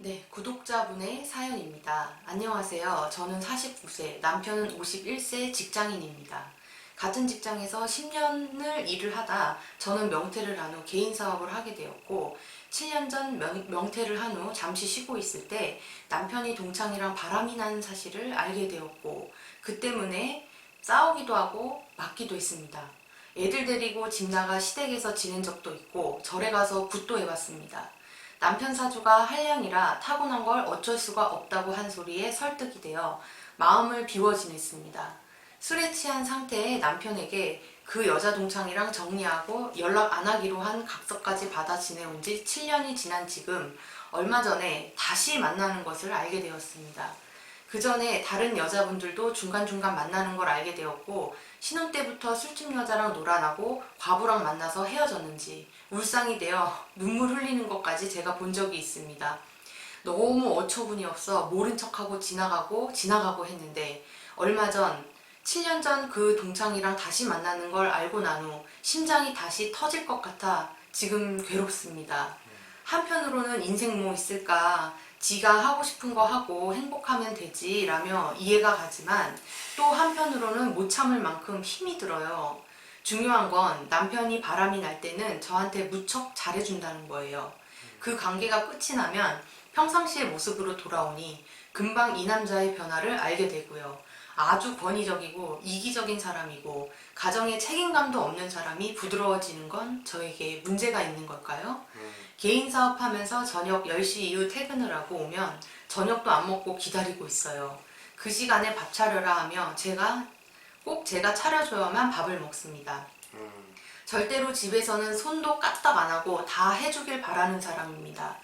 네, 구독자분의 사연입니다. 안녕하세요. 저는 49세, 남편은 51세 직장인입니다. 같은 직장에서 10년을 일을 하다 저는 명퇴를 한 후 개인 사업을 하게 되었고 7년 전 명퇴를 한 후 잠시 쉬고 있을 때 남편이 동창이랑 바람이 나는 사실을 알게 되었고 그 때문에 싸우기도 하고 맞기도 했습니다. 애들 데리고 집 나가 시댁에서 지낸 적도 있고 절에 가서 굿도 해봤습니다. 남편 사주가 한량이라 타고난 걸 어쩔 수가 없다고 한 소리에 설득이 되어 마음을 비워 지냈습니다. 술에 취한 상태의 남편에게 그 여자 동창이랑 정리하고 연락 안 하기로 한 각서까지 받아 지내온 지 7년이 지난 지금 얼마 전에 다시 만나는 것을 알게 되었습니다. 그 전에 다른 여자분들도 중간중간 만나는 걸 알게 되었고 신혼 때부터 술집 여자랑 놀아나고 과부랑 만나서 헤어졌는지 울상이 되어 눈물 흘리는 것까지 제가 본 적이 있습니다. 너무 어처구니 없어 모른 척하고 지나가고 했는데 얼마 전 7년 전 그 동창이랑 다시 만나는 걸 알고 난 후 심장이 다시 터질 것 같아 지금 괴롭습니다. 한편으로는 인생 뭐 있을까, 지가 하고 싶은 거 하고 행복하면 되지 라며 이해가 가지만 또 한편으로는 못 참을 만큼 힘이 들어요. 중요한 건 남편이 바람이 날 때는 저한테 무척 잘해준다는 거예요. 그 관계가 끝이 나면 평상시의 모습으로 돌아오니 금방 이 남자의 변화를 알게 되고요. 아주 권위적이고 이기적인 사람이고 가정에 책임감도 없는 사람이 부드러워지는 건 저에게 문제가 있는 걸까요? 개인 사업하면서 저녁 10시 이후 퇴근을 하고 오면 저녁도 안 먹고 기다리고 있어요. 그 시간에 밥 차려라 하며 꼭 제가 차려줘야만 밥을 먹습니다. 절대로 집에서는 손도 까딱 안 하고 다 해주길 바라는 사람입니다.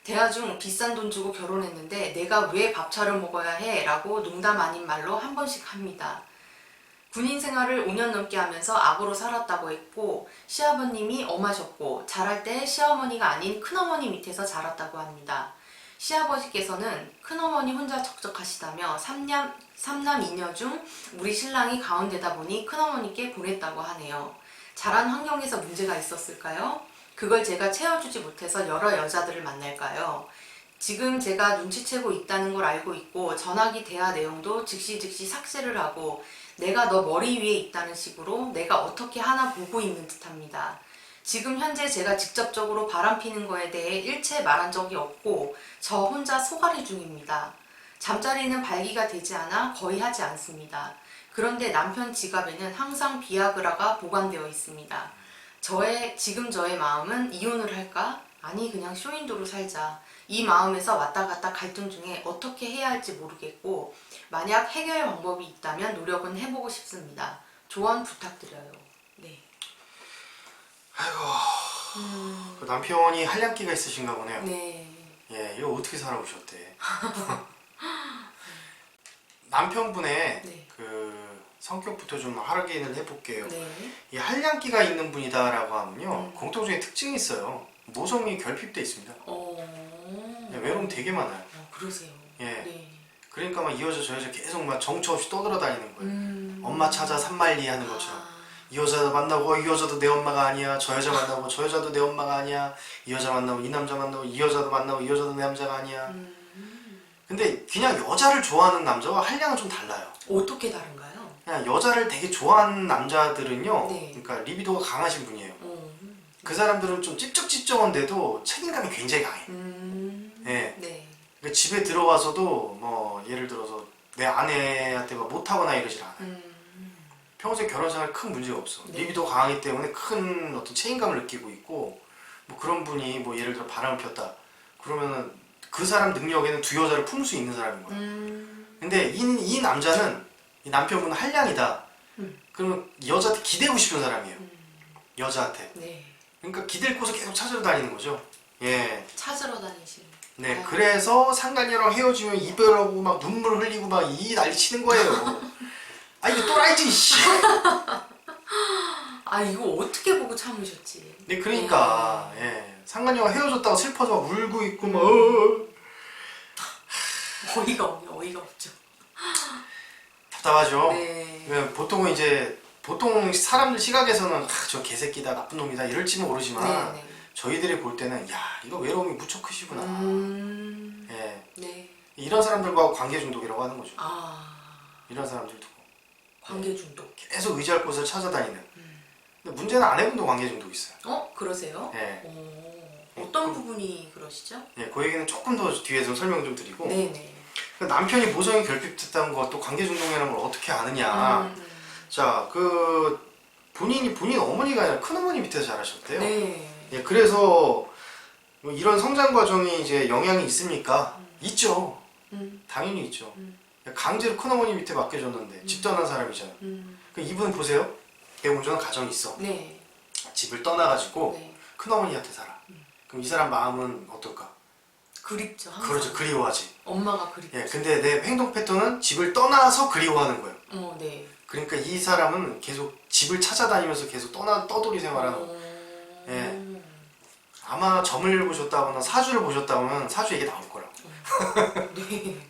대화 중 비싼 돈 주고 결혼했는데 내가 왜 밥 차려 먹어야 해? 라고 농담 아닌 말로 한 번씩 합니다. 군인 생활을 5년 넘게 하면서 악으로 살았다고 했고 시아버님이 엄하셨고 자랄 때 시어머니가 아닌 큰어머니 밑에서 자랐다고 합니다. 시아버지께서는 큰어머니 혼자 적적하시다며 삼남 2녀 중 우리 신랑이 가운데다 보니 큰어머니께 보냈다고 하네요. 자란 환경에서 문제가 있었을까요? 그걸 제가 채워주지 못해서 여러 여자들을 만날까요? 지금 제가 눈치채고 있다는 걸 알고 있고 전화기 대화 내용도 즉시 삭제를 하고 내가 너 머리 위에 있다는 식으로 내가 어떻게 하나 보고 있는 듯합니다. 지금 현재 제가 직접적으로 바람피는 거에 대해 일체 말한 적이 없고 저 혼자 소갈이 중입니다. 잠자리는 발기가 되지 않아 거의 하지 않습니다. 그런데 남편 지갑에는 항상 비아그라가 보관되어 있습니다. 지금 저의 마음은 이혼을 할까? 아니 그냥 쇼윈도로 살자. 이 마음에서 왔다 갔다 갈등 중에 어떻게 해야 할지 모르겠고 만약 해결 방법이 있다면 노력은 해보고 싶습니다. 조언 부탁드려요. 네. 아이고, 그 남편이 한량기가 있으신가 보네요. 네. 예, 이거 어떻게 살아오셨대? 남편분의 네. 그 성격부터 좀 확인을 해볼게요. 네. 이 한량기가 있는 분이다라고 하면요, 공통적인 특징이 있어요. 모성이 결핍돼 있습니다. 예, 외로움 되게 많아요. 그러세요. 예. 네. 그러니까 막 이 여자 저 여자 계속 막 정처 없이 떠돌아다니는 거예요. 엄마 찾아 산말리 하는 것처럼. 이 여자 만나고 이 여자도 내 엄마가 아니야. 저 여자 만나고 저 여자도 내 엄마가 아니야. 이 여자 만나고 이 남자 만나고 이 여자도 만나고 이 여자도 내 남자가 아니야. 근데 그냥 여자를 좋아하는 남자와 한량은 좀 달라요. 어떻게 다른가요? 그냥 여자를 되게 좋아하는 남자들은요, 네. 그러니까 리비도가 강하신 분이에요. 그 사람들은 좀 찝쩍찝쩍한데도 책임감이 굉장히 강해요. 예. 네. 그러니까 집에 들어와서도 뭐 예를 들어서 내 아내한테 막 못하거나 이러질 않아요. 평소에 결혼생활 큰 문제가 없어. 네. 리비도 강하기 때문에 큰 어떤 책임감을 느끼고 있고, 뭐 그런 분이 뭐 예를 들어 바람을 폈다 그러면은 그 사람 능력에는 두 여자를 품을 수 있는 사람인 거예요. 근데 이 남자는, 이 남편분은 한량이다. 그러면 여자한테 기대고 싶은 사람이에요. 여자한테. 네. 그러니까 기댈 곳을 계속 찾으러 다니는 거죠. 예. 찾으러 다니시는. 네. 아유. 그래서 상간녀랑 헤어지면 이별하고 막 눈물 흘리고 막 이 난리 치는 거예요. 아 이거 또라이지 씨. 아 이거 어떻게 보고 참으셨지? 네, 그러니까 예. 상간녀가 헤어졌다고 슬퍼서 막 울고 있고 막 어이가 없네. 어이가 없죠. 답답하죠. 네. 예, 보통 사람들 시각에서는 저 개새끼다 나쁜 놈이다 이럴지는 모르지만 네. 저희들이 볼 때는 야 이거 외로움이 무척 크시구나. 네. 예. 이런 사람들과 관계 중독이라고 하는 거죠. 아, 이런 사람들 두고 관계 중독. 계속 의지할 곳을 찾아다니는. 근데 문제는 아내분도 관계 중독이 있어요. 그러세요? 예. 어떤 부분이 그러시죠? 예, 그 얘기는 조금 더 뒤에 좀 설명 좀 드리고. 네네. 남편이 모성애 결핍됐다는 것도 관계 중독이라는 걸 어떻게 아느냐. 자, 본인 어머니가 아니라 큰어머니 밑에서 자라셨대요. 네. 예, 그래서 뭐 이런 성장 과정이 이제 영향이 있습니까? 있죠. 당연히 있죠. 강제로 큰어머니 밑에 맡겨줬는데 집 떠난 사람이잖아요. 그 이분 보세요. 대운전은 가정이 있어. 네. 집을 떠나가지고 네. 큰어머니한테 살아. 그럼 이 사람 마음은 어떨까? 그립죠. 항상. 그렇죠. 그리워하지. 엄마가 그립죠. 예, 근데 내 행동 패턴은 집을 떠나서 그리워하는 거예요. 네. 그러니까 이 사람은 계속 집을 찾아다니면서 계속 떠돌이 생활하는 거예요. 예. 아마 점을 보셨다거나 사주를 보셨다면 사주 얘기 나올 거라고. 네.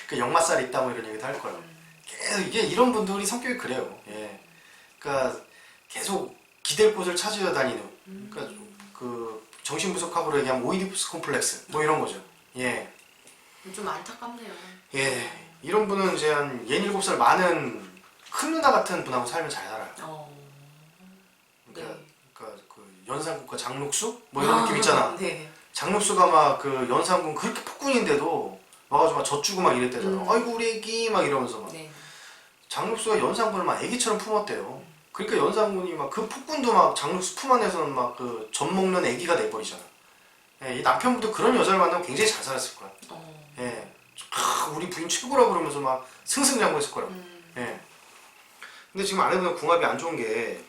그 역마살이 있다 뭐 이런 얘기도 할 거라고. 계속 이게 이런 분들이 성격이 그래요. 예. 그러니까 계속 기댈 곳을 찾아다니는. 그러니까 그 정신분석학으로 얘기하면 오이디푸스 콤플렉스 뭐 이런 거죠. 예. 좀 안타깝네요. 예. 이런 분은 이제 한 67살 많은 큰 누나 같은 분하고 살면 잘 살아요. 그러니까, 네. 그러니까 그 연산군과 장록수 뭐 이런 느낌 있잖아. 네. 장록수가 막 그 연산군 그렇게 폭군인데도 와가지고 막 젖주고 막 이랬대잖아. 아이고 우리 애기 막 이러면서 막. 네. 장록수가 연산군을 막 애기처럼 품었대요. 그러니까 연산군이 막 그 폭군도 막 장록수 품 안에서는 막 그 젖 먹는 애기가 돼버리잖아. 예, 이 남편분도 그런 여자를 만나면 굉장히 잘 살았을 거야. 예, 우리 부인 최고라 그러면서 막 승승장구했을 거라고. 예. 근데 지금 아내분은 궁합이 안 좋은 게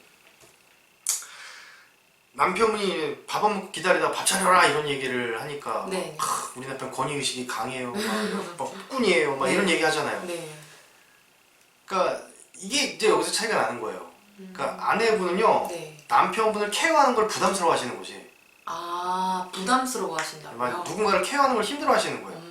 남편분이 밥 안 먹고 기다리다가 밥 차려라 이런 얘기를 하니까 네. 우리 남편 권위의식이 강해요. 막 폭군이에요. 막 이런 얘기 하잖아요. 네. 그러니까 이게 이제 여기서 차이가 나는 거예요. 그러니까 아내분은요 네. 남편분을 케어하는 걸 부담스러워 하시는 거지. 부담스러워 하신다고요? 누군가를 케어하는 걸 힘들어 하시는 거예요.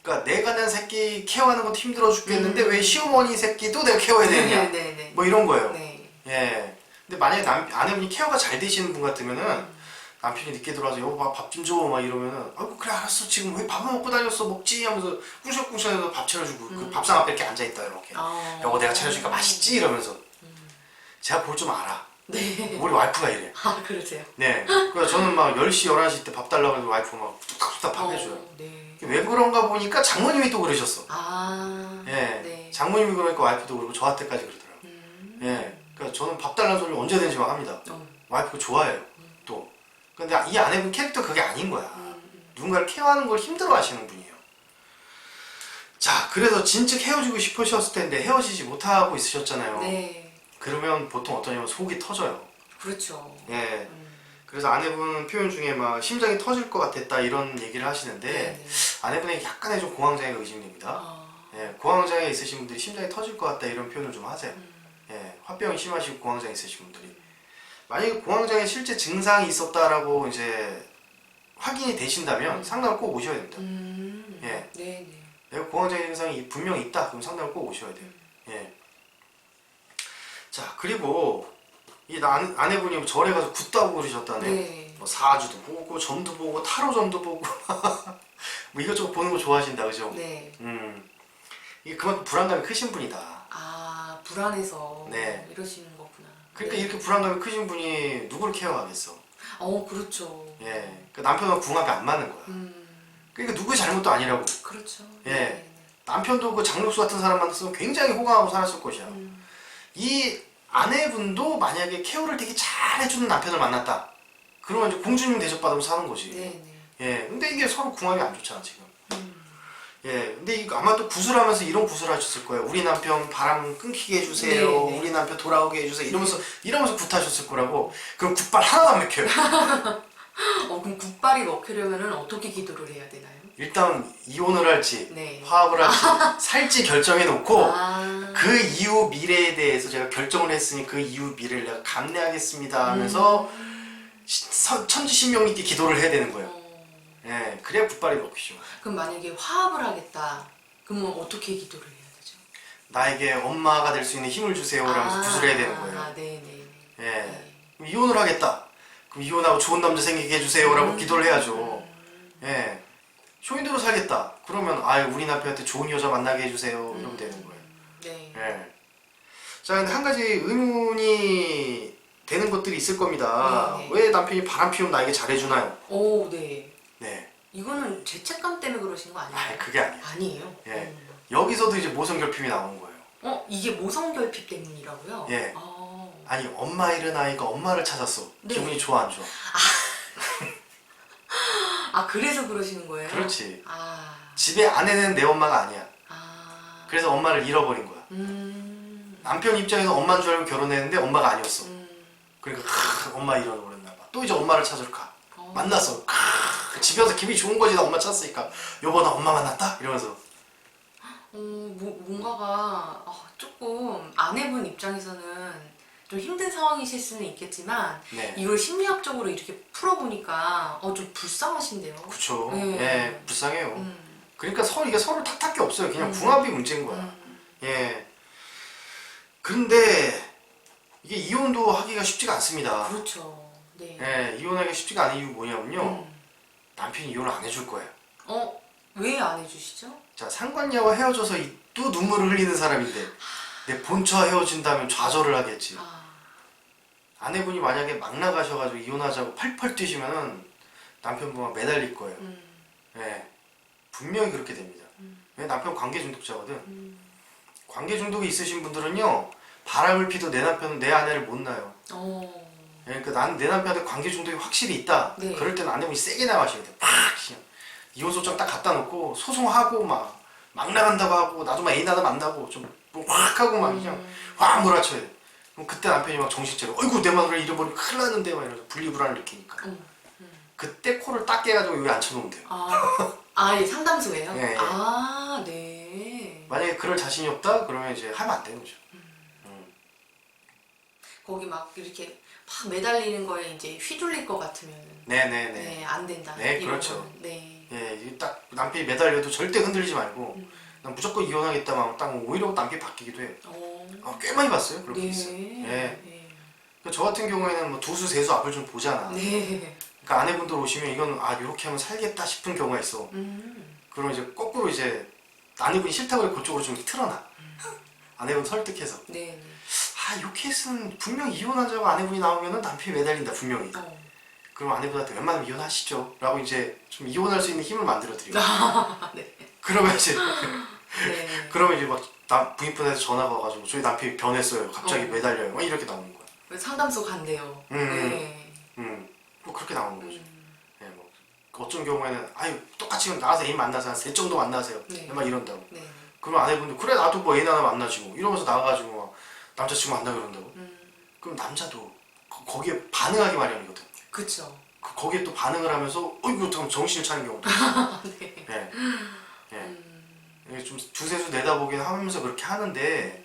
그러니까 내가 낸 새끼 케어하는 것도 힘들어 죽겠는데 왜 시어머니 새끼도 내가 케어해야 되느냐. 네. 뭐 이런 거예요. 네. 예. 근데 만약에 아내분이 케어가 잘 되시는 분 같으면은 남편이 늦게 들어와서 여보 밥 좀 줘 막 이러면은 아이고 그래 알았어 지금 왜 밥을 먹고 다녔어 먹지 하면서 꿍시렁꿍시렁해서 밥 차려주고 그 밥상 앞에 이렇게 앉아있다 이렇게 여보 내가 차려주니까 맛있지 이러면서 제가 그걸 좀 알아. 네. 우리 와이프가 이래. 그러세요? 네. 그래서 저는 막 10시 11시 때 밥 달라고 해서 와이프가 막 뚝딱뚝딱 밥 해줘요. 네. 왜 그런가 보니까 장모님이 또 그러셨어. 예. 예. 네. 장모님이 그러니까 와이프도 그러고 저한테까지 그러더라고요. 예. 그러니까 저는 밥 달라는 소리 언제든지 막 합니다. 와이프가 좋아해요. 또. 근데 이 아내분 캐릭터 그게 아닌 거야. 누군가를 케어하는 걸 힘들어 하시는 분이에요. 자, 그래서 진즉 헤어지고 싶으셨을 텐데 헤어지지 못하고 있으셨잖아요. 네. 그러면 보통 어떠냐면 속이 터져요. 그렇죠. 예. 그래서 아내분 표현 중에 막 심장이 터질 것 같았다 이런 얘기를 하시는데 네. 아내분에게 약간의 좀 공황장애가 의심됩니다. 예, 공황장애 있으신 분들이 심장이 터질 것 같다 이런 표현을 좀 하세요. 예, 화병이 심하시고 공황장애 있으신 분들이 만약에 공황장애 실제 증상이 있었다라고 이제 확인이 되신다면 상담을 꼭 오셔야 됩니다. 예, 네. 내가 공황장애 증상이 분명히 있다 그럼 상담을 꼭 오셔야 돼요. 예. 자 그리고 이 아내분이 절에 가서 굿도 하고 그러셨다네. 네. 뭐 사주도 보고 점도 보고 타로점도 보고 뭐 이것저것 보는 거 좋아하신다 그죠? 네. 이게 그만큼 불안감이 크신 분이다. 불안해서 네. 이러시는 거구나. 그러니까 네. 이렇게 불안감이 크신 분이 누구를 케어하겠어? 그렇죠. 예. 그 남편과 궁합이 안 맞는 거야. 그러니까 누구의 잘못도 아니라고. 그렇죠. 예. 네. 남편도 그 장록수 같은 사람 만났으면 굉장히 호강하고 살았을 것이야. 이 아내분도 만약에 케어를 되게 잘 해주는 남편을 만났다. 그러면 이제 공주님 대접받으면서 사는 거지. 네. 예. 근데 이게 서로 궁합이 안 좋잖아 지금. 예. 근데 이거 아마 또 구슬하면서 이런 구슬 하셨을 거예요. 우리 남편 바람 끊기게 해주세요. 네. 우리 남편 돌아오게 해주세요. 이러면서 굿하셨을 거라고. 그럼 굿발 하나도 안 먹혀요. 그럼 굿발이 먹히려면 어떻게 기도를 해야 되나요? 일단 이혼을 할지 네. 화합을 할지 살지 결정해 놓고 아. 그 이후 미래에 대해서 제가 결정을 했으니 그 이후 미래를 내가 감내하겠습니다 하면서 천지신명님께 기도를 해야 되는 거예요. 예, 그래야 굿발이 먹히죠. 그럼 만약에 화합을 하겠다. 그러면 어떻게 기도를 해야 되죠? 나에게 엄마가 될 수 있는 힘을 주세요 라면서 구슬해야 되는 거예요. 네네. 예, 그럼 이혼을 하겠다. 그럼 이혼하고 좋은 남자 생기게 해주세요 라고 기도를 해야죠. 예, 쇼윈도로 살겠다. 그러면 아 우리 남편한테 좋은 여자 만나게 해주세요. 이러면 되는 거예요. 네. 예. 자 근데 한 가지 의문이 되는 것들이 있을 겁니다. 네. 왜 남편이 바람 피우면 나에게 잘해주나요? 오, 네. 네. 이거는 죄책감 때문에 그러신 거 아니에요? 아 그게 아니에요. 아니에요. 예. 여기서도 이제 모성결핍이 나오는 거예요. 이게 모성결핍 때문이라고요? 예. 아, 아니 엄마 잃은 아이가 엄마를 찾았어. 네. 기분이 좋아 안 좋아? 그래서 그러시는 거예요? 그렇지. 아, 집에 아내는 내 엄마가 아니야. 아, 그래서 엄마를 잃어버린 거야. 남편 입장에서 엄마인 줄 알고 결혼했는데 엄마가 아니었어. 그러니까 엄마 잃어버렸나 봐. 또 이제 엄마를 찾으러 가. 만났어. 집에 와서 기분이 좋은 거지. 나 엄마 찾았으니까. 여보 나 엄마 만났다? 이러면서. 뭔가가 조금 아내분 입장에서는 좀 힘든 상황이실 수는 있겠지만 네. 이걸 심리학적으로 이렇게 풀어보니까 좀 불쌍하신데요. 그쵸. 네. 예, 불쌍해요. 음, 그러니까 이게 서로 탓할 게 없어요. 그냥 궁합이 문제인 거야. 예. 근데 이게 이혼도 하기가 쉽지가 않습니다. 그렇죠. 네. 예, 이혼하기가 쉽지가 않은 이유 뭐냐면요. 남편이 이혼을 안 해줄 거예요. 왜 안 해주시죠? 자, 상관녀와 헤어져서 또 눈물을 흘리는 사람인데 내 본처와 헤어진다면 좌절을 하겠지. 아내분이 만약에 막 나가셔가지고 이혼하자고 펄펄 뛰시면은 남편분만 매달릴 거예요. 예, 분명히 그렇게 됩니다. 왜 남편 관계 중독자거든. 관계 중독이 있으신 분들은요 바람을 피도 내 남편은 내 아내를 못 놔요. 예, 그러니까 나는 내 남편한테 관계 중독이 확실히 있다. 네. 그럴 때는 아내분이 세게 나가셔야 돼. 팍 그냥 이혼소장 딱 갖다 놓고 소송하고 막 나간다고 하고 나도 막 애인 하나 만나고 좀 확 하고 막 그냥 확 몰아쳐야 돼. 그럼 그때 남편이 막 정신 차려. 어이구 내 마누라를 잃어버리면 큰일 났는데 막 이러면서 분리불안을 느끼니까. 그때 코를 딱 깨가지고 여기 앉혀놓으면 돼요. 예, 상담소예요? 예, 예. 네. 만약에 그럴 자신이 없다 그러면 이제 하면 안 되는 거죠. 거기 막 이렇게 막 매달리는 거에 이제 휘둘릴 것 같으면 네네네. 네, 안 된다. 네, 이런 그렇죠. 거는. 네. 예, 이게 딱 남편이 매달려도 절대 흔들리지 말고 난 무조건 이혼하겠다 하면 딱 오히려 남편이 바뀌기도 해요. 꽤 많이 봤어요. 그렇게 네. 있어요. 예. 네. 그러니까 저 같은 경우에는 뭐 두수 세수 앞을 좀 보잖아. 네. 그러니까 아내분들 오시면 이건 이렇게 하면 살겠다 싶은 경우가 있어. 그러면 이제 거꾸로 이제 아내분이 싫다고 해서 그쪽으로 좀 틀어놔. 아내분 설득해서. 네. 이 케이스는 분명 이혼하자고 아내분이 나오면은 남편이 매달린다 분명히. 그럼 아내분한테 웬만하면 이혼하시죠. 라고 이제 좀 이혼할 수 있는 힘을 만들어 드려요. 네. 그러면 이제 네. 그러면 이제 막 부인분한테 전화가 와가지고 저희 남편이 변했어요. 갑자기 매달려요. 막 이렇게 나오는 거야. 상담소 간대요. 네. 뭐 그렇게 나오는 거죠. 예, 뭐 어떤 경우에는 똑같이 나가서 애인 만나서 한 3 정도 만나세요. 네. 막 이런다고. 네. 그러면 아내분도 그래 나도 뭐 애인 하나 만나지 뭐 이러면서 나가가지고 막 남자친구 만나 그런다고. 그럼 남자도 거기에 반응하기 마련이거든. 그쵸. 거기에 또 반응을 하면서 이거 참 정신을 차리는 경우도 있어. 네. 예. 예. 좀 두세수 내다보긴 하면서 그렇게 하는데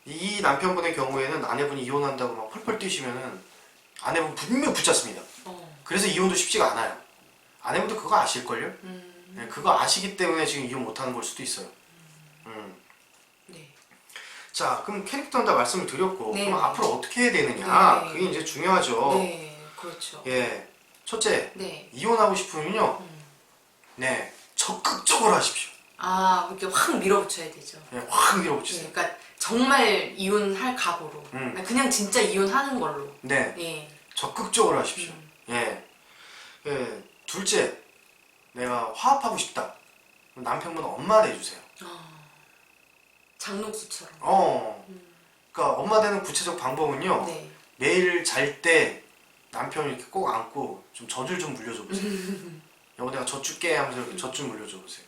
이 남편분의 경우에는 아내분이 이혼한다고 막 펄펄 뛰시면은 아내분 분명 붙잡습니다. 그래서 이혼도 쉽지가 않아요. 아내분도 그거 아실걸요? 예, 그거 아시기 때문에 지금 이혼 못하는 걸 수도 있어요. 네. 자, 그럼 캐릭터는 다 말씀을 드렸고 네. 그럼 앞으로 어떻게 해야 되느냐? 네. 그게 이제 중요하죠. 네. 그렇죠. 예, 첫째, 네. 이혼하고 싶으면요, 네, 적극적으로 하십시오. 이렇게 확 밀어붙여야 되죠. 예, 확 밀어붙이세요. 네, 그러니까 정말 이혼할 각오로. 그냥 진짜 이혼하는 걸로. 네, 예. 적극적으로 하십시오. 예. 예, 둘째, 내가 화합하고 싶다. 그럼 남편분 엄마 돼주세요. 장롱수처럼. 그러니까 엄마 되는 구체적 방법은요. 네. 매일 잘 때 남편을 이렇게 꼭 안고 좀 젖을 좀 물려줘 보세요. 여보 내가 젖 줄게 하면서 이렇게 젖 좀 물려줘 보세요.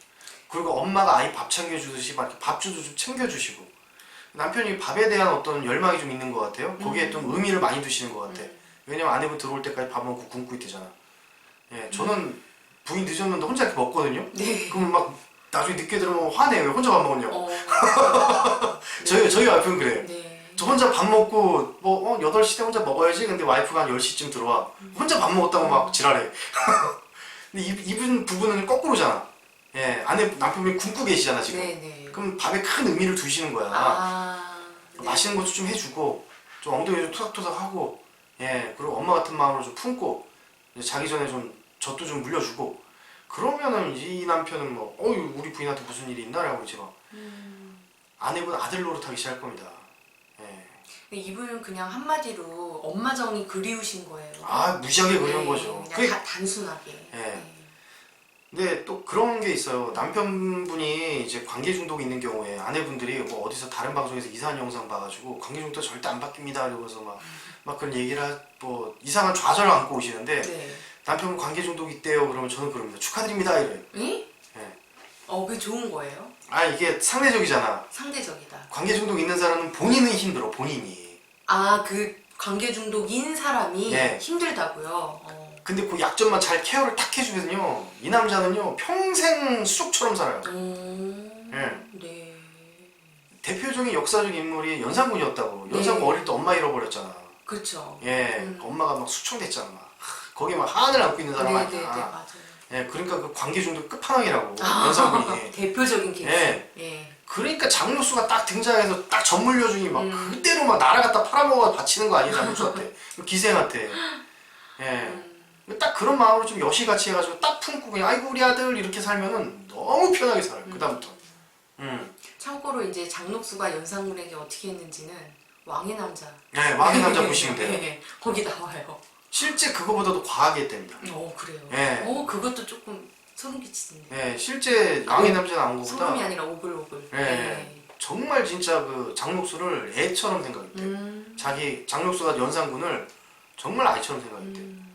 그리고 엄마가 아이 밥 챙겨주듯이 막 이렇게 밥주도 좀 챙겨주시고 남편이 밥에 대한 어떤 열망이 좀 있는 것 같아요. 거기에 좀 의미를 많이 두시는 것 같아. 왜냐면 아내분 들어올 때까지 밥 먹고 굶고 있대잖아. 예, 저는 부인 늦었는데 혼자 이렇게 먹거든요. 네. 그러면 막 나중에 늦게 들어오면 화내요. 왜 혼자 밥 먹었냐고. 네. 저희 와이프는 그래요. 네. 저 혼자 밥 먹고 8시 때 혼자 먹어야지. 근데 와이프가 한 10시쯤 들어와. 혼자 밥 먹었다고 막 지랄해. 근데 이분 부부는 거꾸로잖아. 예, 남편분이 굶고 계시잖아 지금. 네네. 그럼 밥에 큰 의미를 두시는 거야. 네. 맛있는 것도 좀 해주고 좀 엉덩이 좀 토닥토닥하고 예, 그리고 엄마 같은 마음으로 좀 품고 이제 자기 전에 좀 젖도 좀 물려주고 그러면은 이 남편은 뭐 어유 우리 부인한테 무슨 일이 있나라고 이제 막 아내분 아들 노릇하기 시작할 겁니다. 예. 이분은 그냥 한마디로 엄마 정이 그리우신 거예요. 아 무지하게 그리운 네, 거죠. 그냥 그게 단순하게. 예. 근데 또 그런 게 있어요. 남편분이 이제 관계 중독이 있는 경우에 아내분들이 뭐 어디서 다른 방송에서 이상한 영상 봐가지고 관계 중독 절대 안 바뀝니다 이러면서 막 그런 얘기를 뭐 이상한 좌절을 안고 오시는데 네. 남편분 관계 중독 있대요. 그러면 저는 그럽니다. 축하드립니다 이래요. 응? 예. 그게 좋은 거예요? 아 이게 상대적이잖아. 상대적이다. 관계 중독 있는 사람은 본인은 힘들어 본인이. 그 관계 중독인 사람이 네. 힘들다고요? 근데 그 약점만 잘 케어를 딱 해주면요 이 남자는요 평생 수족처럼 살아요. 예. 네. 대표적인 역사적 인물이 연산군이었다고. 네. 연산군 어릴 때 엄마 잃어버렸잖아. 그렇죠. 예, 엄마가 막 수청됐잖아. 막. 거기 막 한을 안고 있는 사람 네네네, 아니야. 맞아요. 예, 그러니까 그 관계 중독 끝판왕이라고 연산군이. 대표적인 케이스. 예. 예. 그러니까 장로수가 딱 등장해서 딱 전물려주니 막 그대로 막 나라 갖다 팔아먹어 바치는 거 아니야 장로수한테 기생한테. 예. 딱 그런 마음으로 좀 여시같이 해가지고 딱 품고 그냥 아이고 우리 아들 이렇게 살면은 너무 편하게 살아요. 그다음부터. 참고로 이제 장록수가 연산군에게 어떻게 했는지는 왕의 남자. 네, 왕의 남자 보시면 돼요. 네, 거기 나와요. 실제 그거보다도 과하게 했답니다. 그래요. 예. 그것도 조금 소름 끼치네요. 예, 실제 왕의 남자 나온 것보다 소름이 아니라 오글오글. 예, 정말 진짜 그 장록수를 애처럼 생각했대. 자기 장록수가 연산군을 정말 아이처럼 생각했대.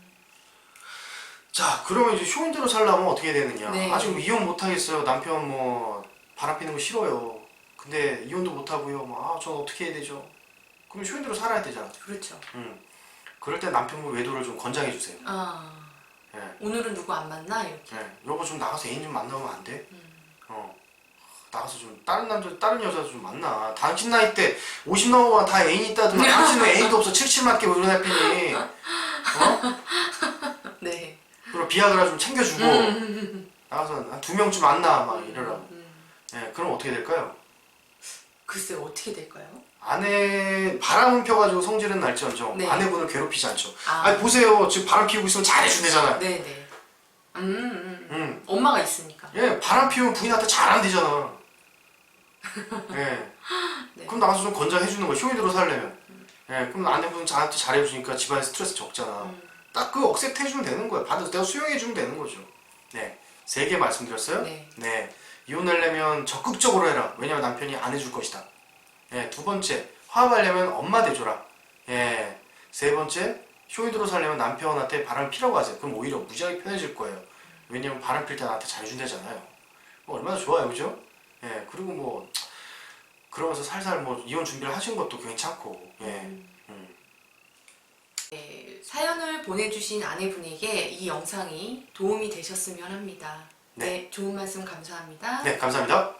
자, 그러면 이제 쇼인대로 살려면 어떻게 되느냐? 네. 아직 이혼 못 하겠어요. 남편 뭐 바람 피는 거 싫어요. 근데 이혼도 못 하고요. 전 어떻게 해야 되죠? 그럼 쇼인대로 살아야 되잖아. 그렇죠. 그럴 때 남편분 외도를 좀 권장해 주세요. 예. 오늘은 누구 안 만나 이렇게. 예. 여보 좀 나가서 애인 좀 만나면 안 돼? 나가서 좀 다른 남자, 다른 여자 좀 만나. 당신 나이 때 50 넘어가 다 애인 있다더만 당신은 애인도 없어. 칠칠맞게 우리 남편이. 네. 그리고 비아그라 좀 챙겨주고 나가서 한 2명쯤 만나 막 이러라고. 예, 그럼 어떻게 될까요? 글쎄 어떻게 될까요? 아내 바람은 펴가지고 성질은 날지언정 네. 아내분을 괴롭히지 않죠. 아. 아니 보세요 지금 바람 피우고 있으면 잘해준대잖아요. 네네. 엄마가 있으니까. 예, 바람 피우면 부인한테 잘 안 되잖아. 예. 네. 그럼 나가서 좀 권장해주는 거야. 쇼인대로 살려면. 예, 그럼 아내분은 저한테 잘해주니까 집안에 스트레스 적잖아. 딱 그 억셉트 해주면 되는 거야. 받아서 내가 수용해주면 되는 거죠. 네, 3개 말씀드렸어요. 네. 이혼하려면 적극적으로 해라. 왜냐면 남편이 안 해줄 것이다. 예, 2번째, 화합하려면 엄마 돼줘라. 예, 3번째, 쇼인대로 살려면 남편한테 바람 피라고 하세요. 그럼 오히려 무지하게 편해질 거예요. 왜냐면 바람 필 때 나한테 잘해준다잖아요. 얼마나 좋아요, 그죠? 예, 그리고 뭐 그러면서 살살 뭐 이혼 준비를 하신 것도 괜찮고. 예. 네, 사연을 보내주신 아내분에게 이 영상이 도움이 되셨으면 합니다. 네, 좋은 말씀 감사합니다. 네, 감사합니다.